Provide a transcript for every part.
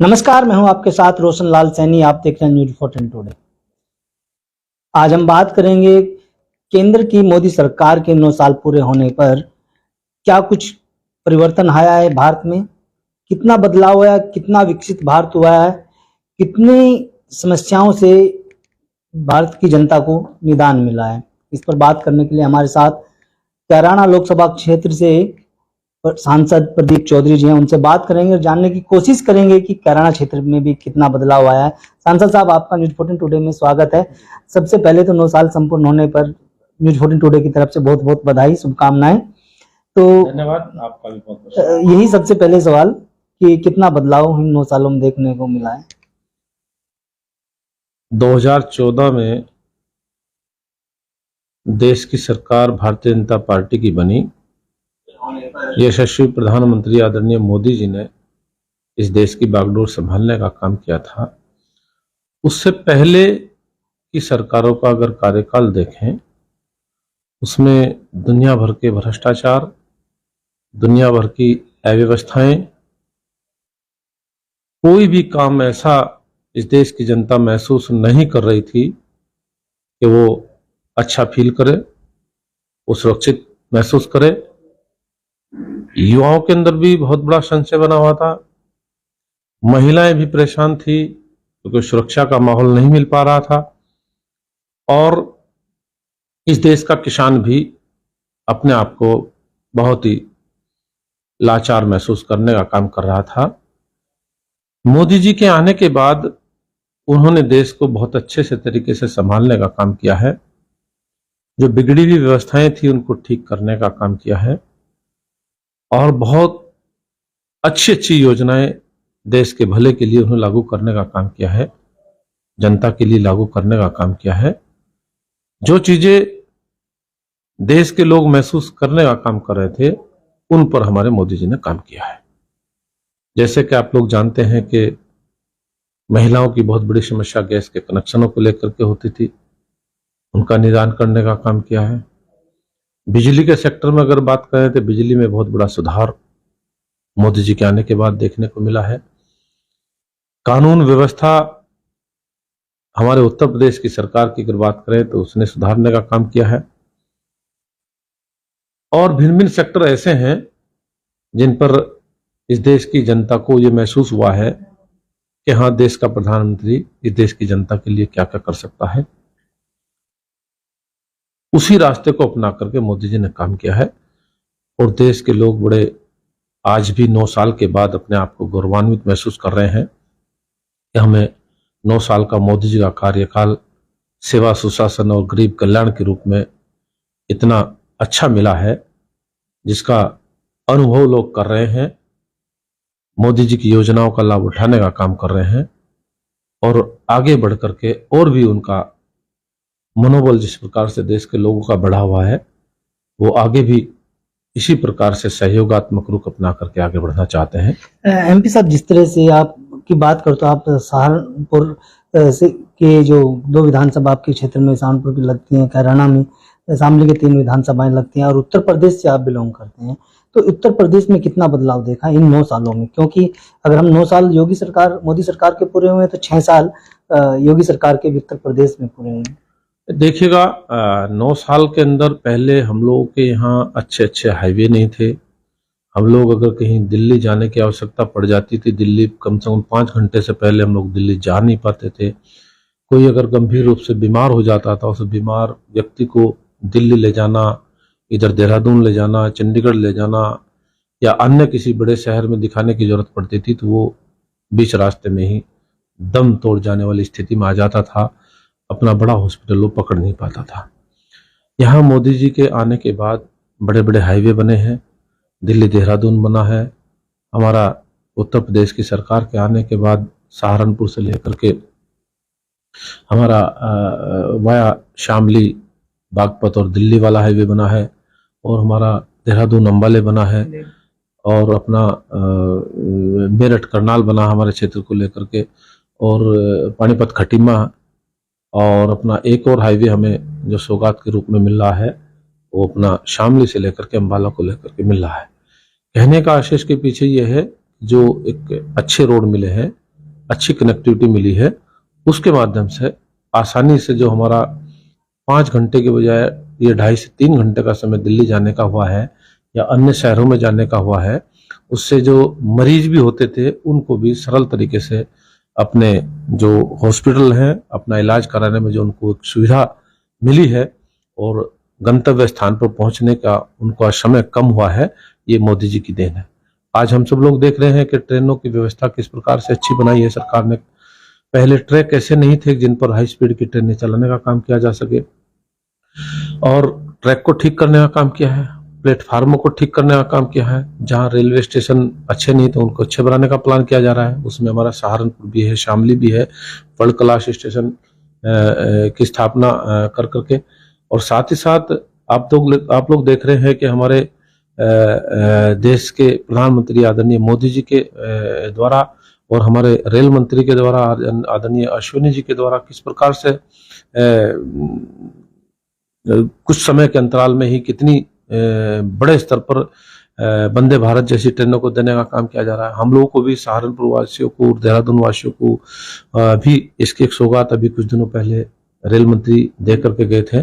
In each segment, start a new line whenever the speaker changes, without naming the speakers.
नमस्कार, मैं हूं आपके साथ रोशन लाल सैनी। आप देख रहे हैं न्यूज़ 14 टुडे। आज हम बात करेंगे केंद्र की मोदी सरकार के 9 साल पूरे होने पर क्या कुछ परिवर्तन आया है भारत में, कितना बदलाव आया, कितना विकसित भारत हुआ है, कितनी समस्याओं से भारत की जनता को निदान मिला है। इस पर बात करने के लिए हमारे साथ कैराना लोकसभा क्षेत्र से सांसद प्रदीप चौधरी जी हैं। उनसे बात करेंगे और जानने की कोशिश करेंगे कि कैराना क्षेत्र में भी कितना बदलाव आया है। सांसद साहब, आपका न्यूज़ 14 टुडे में स्वागत है। सबसे पहले तो 9 साल संपूर्ण होने पर न्यूज़ 14 टुडे की तरफ से बहुत बहुत बधाई, शुभकामनाएं। तो
धन्यवाद, आपका भी बहुत बहुत।
यही सबसे पहले सवाल कि कितना बदलाव इन 9 सालों में देखने को मिला है।
2014 में देश की सरकार भारतीय जनता पार्टी की बनी। यशस्वी प्रधानमंत्री आदरणीय मोदी जी ने इस देश की बागडोर संभालने का काम किया था। उससे पहले की सरकारों का अगर कार्यकाल देखें, उसमें दुनिया भर के भ्रष्टाचार, दुनिया भर की अव्यवस्थाएं, कोई भी काम ऐसा इस देश की जनता महसूस नहीं कर रही थी कि वो अच्छा फील करे, वो सुरक्षित महसूस करे। युवाओं के अंदर भी बहुत बड़ा संशय बना हुआ था, महिलाएं भी परेशान थी क्योंकि सुरक्षा का माहौल नहीं मिल पा रहा था, और इस देश का किसान भी अपने आप को बहुत ही लाचार महसूस करने का काम कर रहा था। मोदी जी के आने के बाद उन्होंने देश को बहुत अच्छे से तरीके से संभालने का काम किया है। जो बिगड़ी हुई व्यवस्थाएं थी उनको ठीक करने का काम किया है, और बहुत अच्छी अच्छी योजनाएं देश के भले के लिए उन्हें लागू करने का काम किया है, जनता के लिए लागू करने का काम किया है। जो चीजें देश के लोग महसूस करने का काम कर रहे थे, उन पर हमारे मोदी जी ने काम किया है। जैसे कि आप लोग जानते हैं कि महिलाओं की बहुत बड़ी समस्या गैस के कनेक्शनों को लेकर के होती थी, उनका निदान करने का काम किया है। बिजली के सेक्टर में अगर बात करें तो बिजली में बहुत बड़ा सुधार मोदी जी के आने के बाद देखने को मिला है। कानून व्यवस्था हमारे उत्तर प्रदेश की सरकार की अगर बात करें तो उसने सुधारने का काम किया है, और भिन्न भिन्न सेक्टर ऐसे हैं जिन पर इस देश की जनता को ये महसूस हुआ है कि हाँ, देश का प्रधानमंत्री इस देश की जनता के लिए क्या क्या कर सकता है। उसी रास्ते को अपना करके मोदी जी ने काम किया है, और देश के लोग बड़े आज भी 9 साल के बाद अपने आप को गौरवान्वित महसूस कर रहे हैं कि हमें 9 साल का मोदी जी का कार्यकाल सेवा, सुशासन और गरीब कल्याण के रूप में इतना अच्छा मिला है, जिसका अनुभव लोग कर रहे हैं, मोदी जी की योजनाओं का लाभ उठाने का काम कर रहे हैं, और आगे बढ़ करके और भी उनका मनोबल जिस प्रकार से देश के लोगों का बढ़ा हुआ है, वो आगे भी इसी प्रकार से सहयोगात्मक रुख अपना करके आगे बढ़ना चाहते हैं।
एमपी साहब, जिस तरह से आप की बात करते हो, आप सहारनपुर से के जो 2 विधानसभा आपके क्षेत्र में सहारनपुर की लगती हैं, कैराना में शामली के 3 विधानसभाएं लगती हैं, और उत्तर प्रदेश से आप बिलोंग करते हैं, तो उत्तर प्रदेश में कितना बदलाव देखा इन 9 सालों में? क्योंकि अगर हम 9 साल मोदी सरकार के पूरे हुए तो 6 साल योगी सरकार के भी उत्तर प्रदेश में पूरे हुए।
देखिएगा, 9 साल के अंदर पहले हम लोगों के यहाँ अच्छे अच्छे हाईवे नहीं थे। हम लोग अगर कहीं दिल्ली जाने की आवश्यकता पड़ जाती थी, दिल्ली कम से कम 5 घंटे से पहले हम लोग दिल्ली जा नहीं पाते थे। कोई अगर गंभीर रूप से बीमार हो जाता था, उस बीमार व्यक्ति को दिल्ली ले जाना, इधर देहरादून ले जाना, चंडीगढ़ ले जाना, या अन्य किसी बड़े शहर में दिखाने की जरूरत पड़ती थी, तो वो बीच रास्ते में ही दम तोड़ जाने वाली स्थिति में आ जाता था, अपना बड़ा हॉस्पिटल वो पकड़ नहीं पाता था। यहाँ मोदी जी के आने के बाद बड़े बड़े हाईवे बने हैं, दिल्ली देहरादून बना है। हमारा उत्तर प्रदेश की सरकार के आने के बाद सहारनपुर से लेकर के हमारा वाया शामली, बागपत और दिल्ली वाला हाईवे बना है, और हमारा देहरादून अंबाले बना है, और अपना मेरठ करनाल बना हमारे क्षेत्र को लेकर के, और पानीपत खटीमा, और अपना एक और हाईवे हमें जो सौगात के रूप में मिल रहा है, वो अपना शामली से लेकर के अंबाला को लेकर के मिल रहा है। कहने का आशय के पीछे ये है, जो एक अच्छे रोड मिले हैं अच्छी कनेक्टिविटी मिली है, उसके माध्यम से आसानी से जो हमारा 5 घंटे के बजाय ये 2.5 से 3 घंटे का समय दिल्ली जाने का हुआ है या अन्य शहरों में जाने का हुआ है, उससे जो मरीज भी होते थे उनको भी सरल तरीके से अपने जो हॉस्पिटल हैं अपना इलाज कराने में जो उनको एक सुविधा मिली है और गंतव्य स्थान पर पहुंचने का उनका समय कम हुआ है, ये मोदी जी की देन है। आज हम सब लोग देख रहे हैं कि ट्रेनों की व्यवस्था किस प्रकार से अच्छी बनाई है सरकार ने। पहले ट्रैक ऐसे नहीं थे जिन पर हाई स्पीड की ट्रेनें चलाने का काम किया जा सके, और ट्रैक को ठीक करने का काम किया है, प्लेटफार्मों को ठीक करने का काम किया है। जहां रेलवे स्टेशन अच्छे नहीं थे उनको अच्छे बनाने का प्लान किया जा रहा है। उसमें हमारा सहारनपुर भी है, शामली भी है, वर्ल्ड क्लास स्टेशन की स्थापना कर करके। और साथ ही साथ आप लोग देख रहे हैं कि हमारे देश के प्रधानमंत्री आदरणीय मोदी जी के द्वारा और हमारे रेल मंत्री के द्वारा आदरणीय अश्विनी जी के द्वारा किस प्रकार से कुछ समय के अंतराल में ही कितनी बड़े स्तर पर वंदे भारत जैसी ट्रेनों को देने का काम किया जा रहा है। हम लोगों को भी, सहारनपुर वासियों को, देहरादून वासियों को भी इसकी एक सौगात अभी कुछ दिनों पहले रेल मंत्री दे करके गए थे।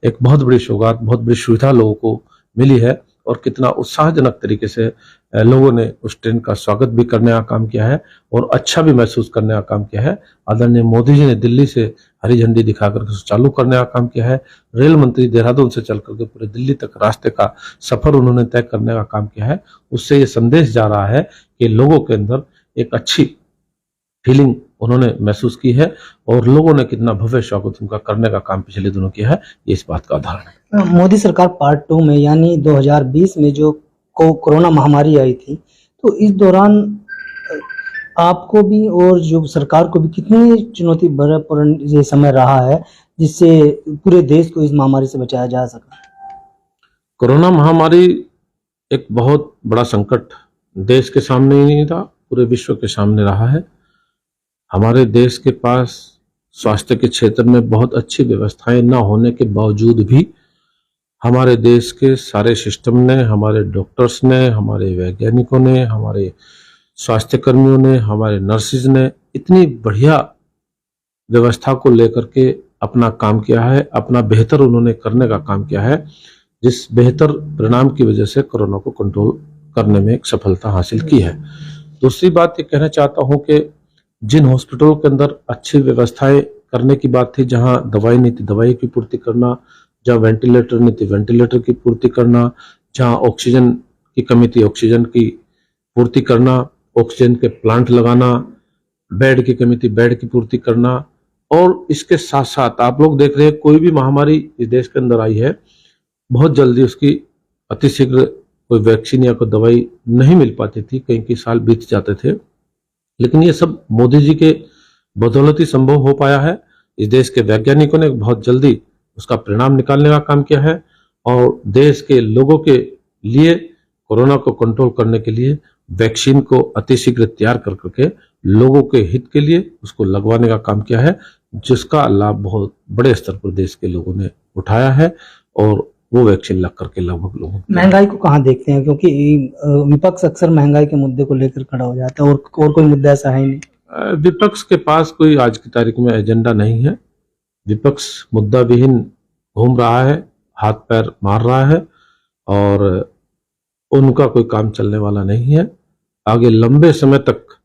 एक बहुत बड़ी सौगात, बहुत बड़ी सुविधा लोगों को मिली है और कितना उत्साहजनक तरीके से लोगों ने उस ट्रेन का स्वागत भी करने का काम किया है और अच्छा भी महसूस करने का काम किया है। आदरणीय मोदी जी ने दिल्ली से हरी झंडी दिखा करके चालू करने का काम किया है। रेल मंत्री देहरादून से चल करके पूरे दिल्ली तक रास्ते का सफर उन्होंने तय करने का काम किया है। उससे ये संदेश जा रहा है कि लोगों के अंदर एक अच्छी फीलिंग उन्होंने महसूस की है और लोगों ने कितना भव्य स्वागत उनका करने का काम पिछले दिनों किया है, ये इस बात का उदाहरण है।
मोदी सरकार पार्ट 2 में यानी 2020 में जो कोरोना महामारी आई थी, तो इस दौरान आपको भी और जो सरकार को भी कितनी चुनौती भरा ये समय रहा है जिससे पूरे देश को इस महामारी से बचाया जा सका?
कोरोना महामारी एक बहुत बड़ा संकट देश के सामने ही नहीं था, पूरे विश्व के सामने रहा है। हमारे देश के पास स्वास्थ्य के क्षेत्र में बहुत अच्छी व्यवस्थाएं न होने के बावजूद भी हमारे देश के सारे सिस्टम ने, हमारे डॉक्टर्स ने, हमारे वैज्ञानिकों ने, हमारे स्वास्थ्य कर्मियों ने, हमारे नर्सिस ने इतनी बढ़िया व्यवस्था को लेकर के अपना काम किया है, अपना बेहतर उन्होंने करने का काम किया है, जिस बेहतर परिणाम की वजह से कोरोना को कंट्रोल करने में एक सफलता हासिल की है। दूसरी बात ये कहना चाहता हूं कि जिन हॉस्पिटलों के अंदर अच्छी व्यवस्थाएं करने की बात थी, जहां दवाई नहीं थी दवाई की पूर्ति करना, जहां वेंटिलेटर नहीं थी वेंटिलेटर की पूर्ति करना, जहां ऑक्सीजन की कमी थी ऑक्सीजन की पूर्ति करना, ऑक्सीजन के प्लांट लगाना, बेड की कमी थी बेड की पूर्ति करना। और इसके साथ साथ आप लोग देख रहे हैं कोई भी महामारी इस देश के अंदर आई है, बहुत जल्दी उसकी अतिशीघ्र कोई वैक्सीन या कोई दवाई नहीं मिल पाती थी, कई साल बीत जाते थे। लेकिन ये सब मोदी जी के बदौलत ही संभव हो पाया है। इस देश के वैज्ञानिकों ने बहुत जल्दी उसका परिणाम निकालने का काम किया है और देश के लोगों के लिए कोरोना को कंट्रोल करने के लिए वैक्सीन को अतिशीघ्र तैयार कर करके लोगों के हित के लिए उसको लगवाने का काम किया है, जिसका लाभ बहुत बड़े स्तर पर देश के लोगों ने उठाया है और वो वैक्सीन लग करके लगभग लोगों को।
महंगाई को कहाँ देखते हैं, क्योंकि विपक्ष अक्सर महंगाई के मुद्दे को लेकर खड़ा हो जाता है और कोई मुद्दा ऐसा है ही नहीं।
विपक्ष के पास कोई आज की तारीख में एजेंडा नहीं है। विपक्ष मुद्दा विहीन घूम रहा है, हाथ पैर मार रहा है और उनका कोई काम चलने वाला नहीं है। आगे लंबे समय तक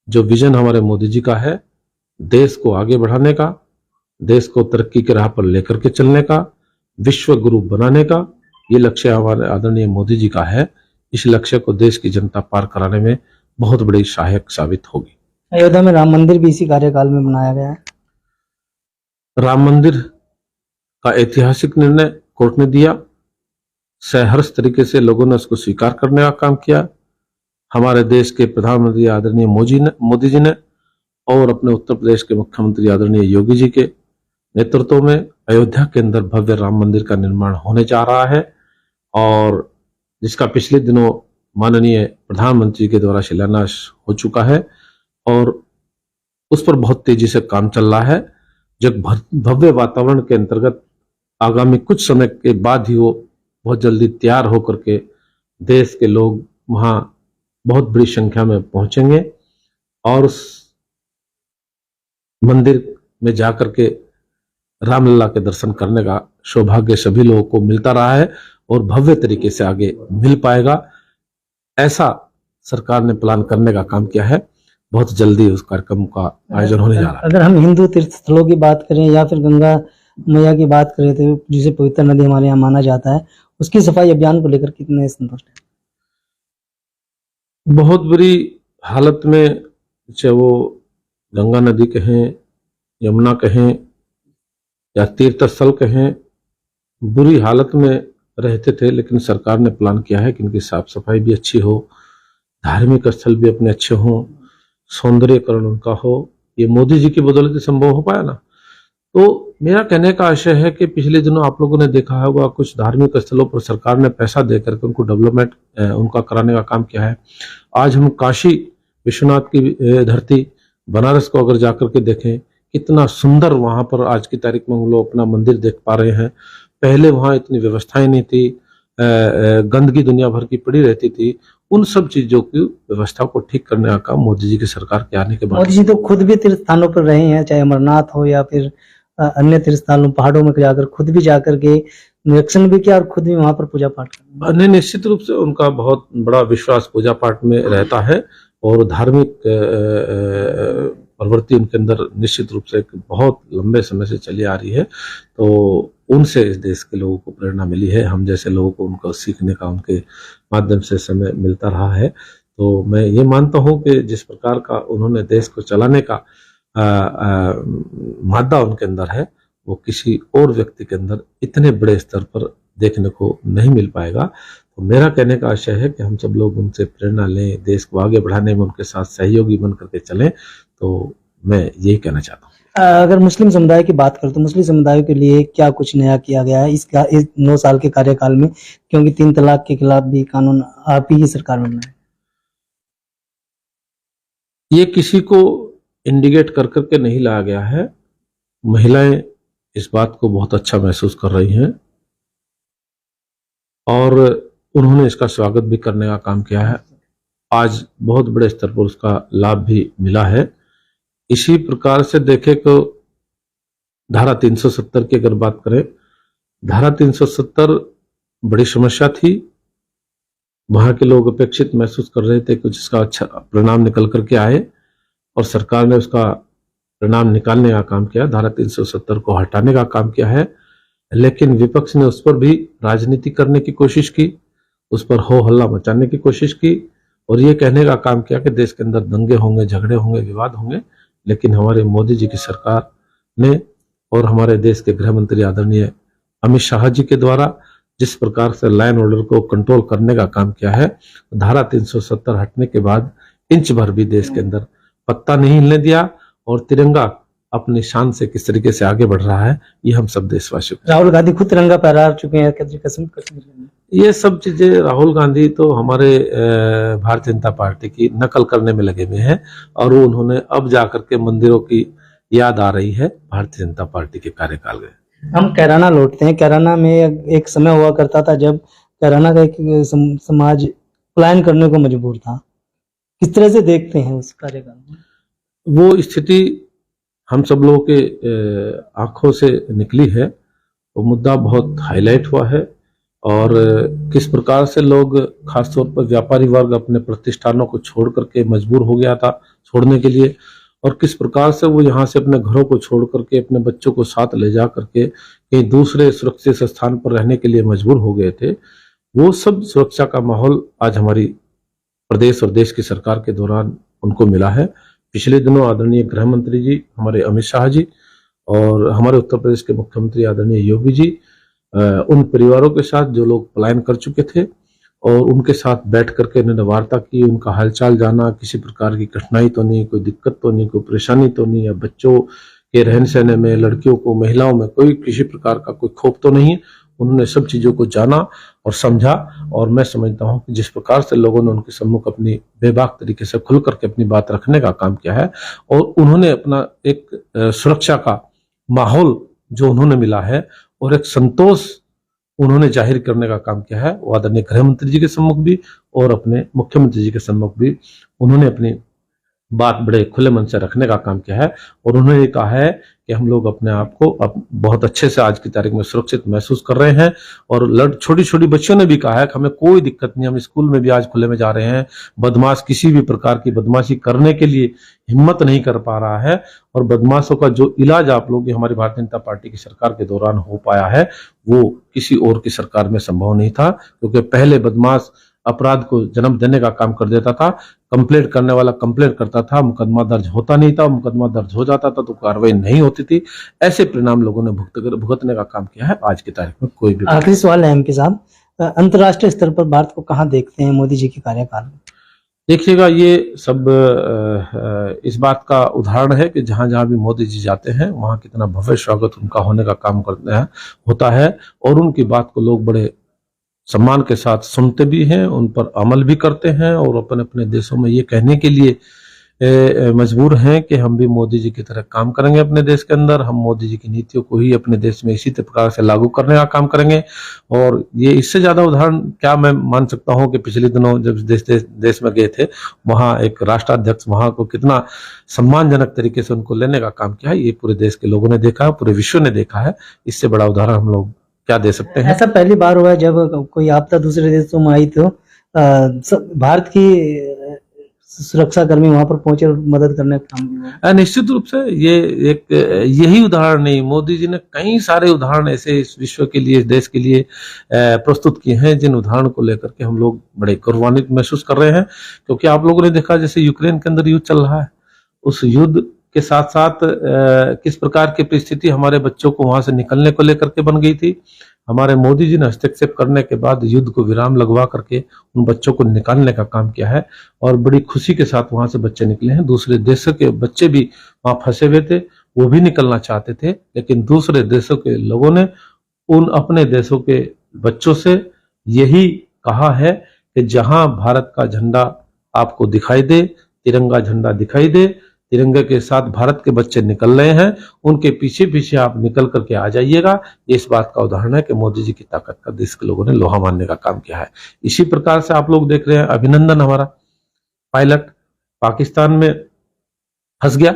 जो विजन हमारे मोदी जी का है, देश को आगे बढ़ाने का, देश को तरक्की के राह पर लेकर के चलने का, विश्व गुरु बनाने का, ये लक्ष्य हमारे आदरणीय मोदी जी का है। इस लक्ष्य को देश की जनता पार कराने में बहुत बड़ी सहायक साबित होगी।
अयोध्या में राम मंदिर भी इसी कार्यकाल में बनाया गया है।
राम मंदिर का ऐतिहासिक निर्णय कोर्ट ने दिया, सहर्ष तरीके से लोगों ने उसको स्वीकार करने का काम किया। हमारे देश के प्रधानमंत्री आदरणीय मोदी जी ने और अपने उत्तर प्रदेश के मुख्यमंत्री आदरणीय योगी जी के नेतृत्व में अयोध्या के अंदर भव्य राम मंदिर का निर्माण होने जा रहा है और जिसका पिछले दिनों माननीय प्रधानमंत्री के द्वारा शिलान्यास हो चुका है और उस पर बहुत तेजी से काम चल रहा है। जो भव्य वातावरण के अंतर्गत आगामी कुछ समय के बाद ही वो बहुत जल्दी तैयार होकर के देश के लोग वहां बहुत बड़ी संख्या में पहुंचेंगे और उस मंदिर में जाकर के रामलला के दर्शन करने का सौभाग्य सभी लोगों को मिलता रहा है और भव्य तरीके से आगे मिल पाएगा, ऐसा सरकार ने प्लान करने का काम किया है। बहुत जल्दी उस कार्यक्रम का आयोजन होने जा रहा है।
अगर हम हिंदू तीर्थ स्थलों की बात करें या फिर गंगा मैया की बात करें तो जिसे पवित्र नदी हमारे यहाँ माना जाता है, उसकी सफाई अभियान को लेकर कितने संतुष्ट हैं?
बहुत बुरी हालत में, चाहे वो गंगा नदी कहें, यमुना कहें या तीर्थ स्थल कहें, बुरी हालत में रहते थे, लेकिन सरकार ने प्लान किया है कि इनकी साफ सफाई भी अच्छी हो, धार्मिक स्थल भी अपने अच्छे हों, सौंदर्यकरण उनका हो। ये मोदी जी की बदौलत ही संभव हो पाया ना। तो मेरा कहने का आशय है कि पिछले दिनों आप लोगों ने देखा होगा कुछ धार्मिक स्थलों पर सरकार ने पैसा देकर के उनको डेवलपमेंट उनका कराने का काम किया है। आज हम काशी विश्वनाथ की धरती बनारस को अगर जाकर के देखें, कितना सुंदर वहां पर आज की तारीख में हम लोग अपना मंदिर देख पा रहे हैं। पहले वहां इतनी व्यवस्थाएं नहीं थी, गंदगी दुनिया भर की पड़ी रहती थी। उन सब चीजों की व्यवस्था को ठीक करने का काम मोदी जी की सरकार के आने के बाद।
मोदी जी तो खुद भी तीर्थ स्थानों पर रहे हैं, चाहे अमरनाथ हो या फिर अन्य तीर्थ स्थानों पहाड़ों में जाकर खुद भी जाकर के निरीक्षण भी किया और खुद भी वहां पर पूजा पाठ किया।
नहीं, निश्चित रूप से उनका बहुत बड़ा विश्वास पूजा पाठ में रहता है और धार्मिक प्रवृत्ति उनके अंदर निश्चित रूप से बहुत लंबे समय से चली आ रही है। तो उनसे इस देश के लोगों को प्रेरणा मिली है, हम जैसे लोगों को उनको सीखने का उनके माध्यम से समय मिलता रहा है। तो मैं ये मानता हूँ कि जिस प्रकार का उन्होंने देश को चलाने का मादा उनके अंदर है, वो किसी और व्यक्ति के अंदर इतने बड़े स्तर पर देखने को नहीं मिल पाएगा। तो मेरा कहने का आशय है कि हम सब लोग उनसे प्रेरणा लें, देश को आगे बढ़ाने में उनके साथ सहयोगी बन करके चलें। तो मैं यही कहना चाहता हूँ।
अगर मुस्लिम समुदाय की बात करें तो मुस्लिम समुदाय के लिए क्या कुछ नया किया गया है इस 9 साल के कार्यकाल में, क्योंकि 3 तलाक के खिलाफ भी कानून आप ही की सरकार में बनाए।
ये किसी को इंडिकेट कर करके नहीं लाया गया है। महिलाएं इस बात को बहुत अच्छा महसूस कर रही हैं और उन्होंने इसका स्वागत भी करने का काम किया है। आज बहुत बड़े स्तर पर उसका लाभ भी मिला है। इसी प्रकार से देखें तो धारा 370 की अगर बात करें, धारा 370 बड़ी समस्या थी। वहां के लोग अपेक्षित महसूस कर रहे थे कुछ इसका अच्छा परिणाम निकल करके आए और सरकार ने उसका परिणाम निकालने का काम किया, धारा 370 को हटाने का काम किया है। लेकिन विपक्ष ने उस पर भी राजनीति करने की कोशिश की, उस पर हो हल्ला मचाने की कोशिश की और ये कहने का काम किया कि देश के अंदर दंगे होंगे, झगड़े होंगे, विवाद होंगे। लेकिन हमारे मोदी जी की सरकार ने और हमारे देश के गृह मंत्री आदरणीय अमित शाह जी के द्वारा जिस प्रकार से लॉ एंड ऑर्डर को कंट्रोल करने का काम किया है, धारा 370 हटने के बाद इंच भर भी देश के अंदर पत्ता नहीं हिलने दिया और तिरंगा अपनी शान से किस तरीके से आगे बढ़ रहा है, ये हम सब देशवासियों को।
राहुल गांधी खुद तिरंगा फहरा चुके हैं, कसम
ये सब चीजें राहुल गांधी तो हमारे भारतीय जनता पार्टी की नकल करने में लगे हुए हैं और वो उन्होंने अब जाकर के मंदिरों की याद आ रही है भारतीय जनता पार्टी के कार्यकाल में।
हम कैराना लौटते हैं। कैराना में एक समय हुआ करता था जब कैराना का एक समाज पलायन करने को मजबूर था। किस तरह से देखते हैं उस कार्यकाल में?
वो स्थिति हम सब लोगों के आंखों से निकली है। वो मुद्दा बहुत हाईलाइट हुआ है और किस प्रकार से लोग खासतौर पर व्यापारी वर्ग अपने प्रतिष्ठानों को छोड़ करके मजबूर हो गया था छोड़ने के लिए और किस प्रकार से वो यहाँ से अपने घरों को छोड़ करके अपने बच्चों को साथ ले जा करके कहीं दूसरे सुरक्षित स्थान पर रहने के लिए मजबूर हो गए थे। वो सब सुरक्षा का माहौल आज हमारी प्रदेश और देश की सरकार के दौरान उनको मिला है। पिछले दिनों आदरणीय गृह मंत्री जी हमारे अमित शाह जी और हमारे उत्तर प्रदेश के मुख्यमंत्री आदरणीय योगी जी उन परिवारों के साथ जो लोग पलायन कर चुके थे और उनके साथ बैठ करके उन्होंने वार्ता की, उनका हालचाल जाना, किसी प्रकार की कठिनाई तो नहीं, कोई दिक्कत तो नहीं, कोई परेशानी तो नहीं, या बच्चों के रहन सहने में, लड़कियों को, महिलाओं में कोई किसी प्रकार का कोई खौफ तो नहीं। उन्होंने सब चीजों को जाना और समझा और मैं समझता हूं कि जिस प्रकार से लोगों ने उनके सम्मुख अपनी बेबाक तरीके से खुल करके अपनी बात रखने का काम किया है और उन्होंने अपना एक सुरक्षा का माहौल जो उन्होंने मिला है और एक संतोष उन्होंने जाहिर करने का काम किया है, वो आदरणीय गृह मंत्री जी के सम्मुख भी और अपने मुख्यमंत्री जी के सम्मुख भी उन्होंने अपनी बात बड़े खुले मन से रखने का काम किया है। और उन्होंने ये कहा है कि हम लोग अपने आप को अब बहुत अच्छे से आज की तारीख में सुरक्षित महसूस कर रहे हैं। और छोटी छोटी बच्चियों ने भी कहा है कि हमें कोई दिक्कत नहीं, हम स्कूल में भी आज खुले में जा रहे हैं, बदमाश किसी भी प्रकार की बदमाशी करने के लिए हिम्मत नहीं कर पा रहा है। और बदमाशों का जो इलाज आप लोग हमारी भारतीय जनता पार्टी की सरकार के दौरान हो पाया है वो किसी और की सरकार में संभव नहीं था, क्योंकि पहले बदमाश अपराध को जन्म देने का काम कर देता था, कंप्लेंट करने वाला कंप्लेंट करता था, मुकदमा दर्ज होता नहीं था, मुकदमा दर्ज हो जाता था तो कार्रवाई नहीं होती थी। ऐसे परिणाम लोगों ने भुगतने का काम किया है। आज की तारीख में कोई भी
आखिरी सवाल है एमपी साहब, अंतर्राष्ट्रीय स्तर पर भारत को कहाँ देखते हैं मोदी जी के कार्यकाल में?
देखिएगा, ये सब इस बात का उदाहरण है कि जहां जहां भी मोदी जी जाते हैं वहां कितना भव्य स्वागत उनका होने का काम करते हैं होता है। और उनकी बात को लोग बड़े सम्मान के साथ सुनते भी हैं, उन पर अमल भी करते हैं और अपने अपने देशों में ये कहने के लिए मजबूर हैं कि हम भी मोदी जी की तरह काम करेंगे अपने देश के अंदर, हम मोदी जी की नीतियों को ही अपने देश में इसी प्रकार से लागू करने का काम करेंगे। और ये इससे ज्यादा उदाहरण क्या मैं मान सकता हूं कि पिछले दिनों जब देश में गए थे, वहां एक राष्ट्राध्यक्ष वहां को कितना सम्मानजनक तरीके से उनको लेने का काम किया है, ये पूरे देश के लोगों ने देखा है, पूरे विश्व ने देखा है। इससे बड़ा उदाहरण हम लोग क्या दे सकते हैं?
ऐसा पहली बार हुआ है जब कोई आपदा दूसरे देशों में आई तो भारत की सुरक्षा कर्मी वहां पर पहुंचे और मदद करने का काम किया।
निश्चित रूप से ये एक यही उदाहरण नहीं, मोदी जी ने कई सारे उदाहरण ऐसे इस विश्व के लिए, इस देश के लिए प्रस्तुत किए हैं, जिन उदाहरण को लेकर के हम लोग बड़े गौरवान्वित महसूस कर रहे हैं। क्योंकि आप लोगों ने देखा जैसे यूक्रेन के अंदर युद्ध चल रहा है, उस युद्ध के साथ साथ किस प्रकार की परिस्थिति हमारे बच्चों को वहां से निकलने को लेकर के बन गई थी। हमारे मोदी जी ने हस्तक्षेप करने के बाद युद्ध को विराम लगवा करके उन बच्चों को निकालने का काम किया है और बड़ी खुशी के साथ वहां से बच्चे निकले हैं। दूसरे देशों के बच्चे भी वहां फंसे हुए थे, वो भी निकलना चाहते थे, लेकिन दूसरे देशों के लोगों ने उन अपने देशों के बच्चों से यही कहा है कि जहां भारत का झंडा आपको दिखाई दे, तिरंगा झंडा दिखाई दे, तिरंगे के साथ भारत के बच्चे निकल रहे हैं, उनके पीछे पीछे आप निकल करके आ जाइएगा। ये इस बात का उदाहरण है कि मोदी जी की ताकत का देश के लोगों ने लोहा मानने का काम किया है। इसी प्रकार से आप लोग देख रहे हैं, अभिनंदन हमारा पायलट पाकिस्तान में फंस गया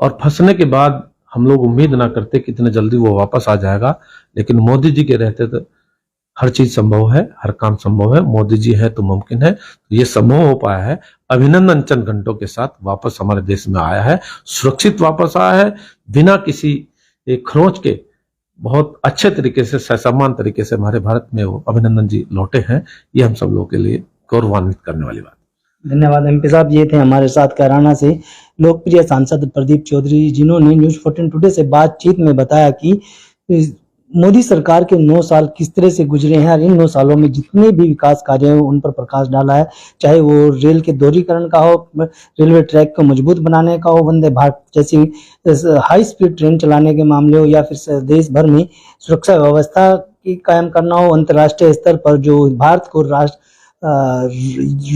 और फंसने के बाद हम लोग उम्मीद ना करते कि इतने जल्दी वो वापस आ जाएगा, लेकिन मोदी जी के रहते तो हर चीज संभव है, हर काम संभव है। मोदी जी है तो मुमकिन है, तो ये संभव हो पाया है। अभिनंदन चंद घंटों के साथ वापस हमारे देश में आया है, सुरक्षित वापस आया है, बिना किसी खरोंच के बहुत अच्छे तरीके से, ससम्मान तरीके से हमारे भारत में वो अभिनंदन जी लौटे हैं। ये हम सब लोगों के लिए गौरवान्वित करने वाली बात।
धन्यवाद एमपी साहब। ये थे हमारे साथ कैराना से लोकप्रिय सांसद प्रदीप चौधरी, जिन्होंने न्यूज 14 टुडे से बातचीत में बताया कि मोदी सरकार के 9 साल किस तरह से गुजरे हैं और इन 9 सालों में जितने भी विकास कार्य हैं उन पर प्रकाश डाला है, चाहे वो रेल के दोहरीकरण का हो, रेलवे ट्रैक को मजबूत बनाने का हो, वंदे भारत जैसी हाई स्पीड ट्रेन चलाने के मामले हो, या फिर देश भर में सुरक्षा व्यवस्था की कायम करना हो, अंतर्राष्ट्रीय स्तर पर जो भारत को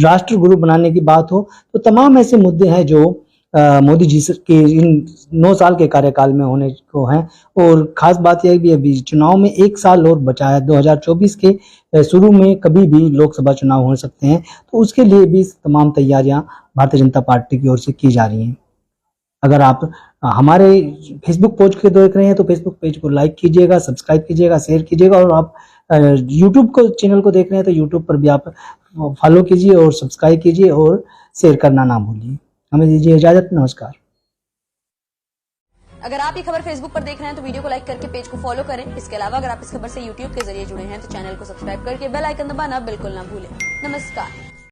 राष्ट्र गुरु बनाने की बात हो, तो तमाम ऐसे मुद्दे हैं जो मोदी जी के इन 9 साल के कार्यकाल में होने को हैं। और खास बात यह भी अभी चुनाव में 1 साल और बचा है, 2024 के शुरू में कभी भी लोकसभा चुनाव हो सकते हैं, तो उसके लिए भी तमाम तैयारियां भारतीय जनता पार्टी की ओर से की जा रही हैं। अगर आप हमारे फेसबुक पेज को देख रहे हैं तो फेसबुक पेज को लाइक कीजिएगा, सब्सक्राइब कीजिएगा, शेयर कीजिएगा, और आप यूट्यूब को चैनल को देख रहे हैं तो यूट्यूब पर भी आप फॉलो कीजिए और सब्सक्राइब कीजिए और शेयर करना ना भूलिए। हमें दीजिए इजाजत, नमस्कार।
अगर आप ये खबर फेसबुक पर देख रहे हैं तो वीडियो को लाइक करके पेज को फॉलो करें। इसके अलावा अगर आप इस खबर से यूट्यूब के जरिए जुड़े हैं तो चैनल को सब्सक्राइब करके बेल आइकन दबाना बिल्कुल ना भूलें। नमस्कार।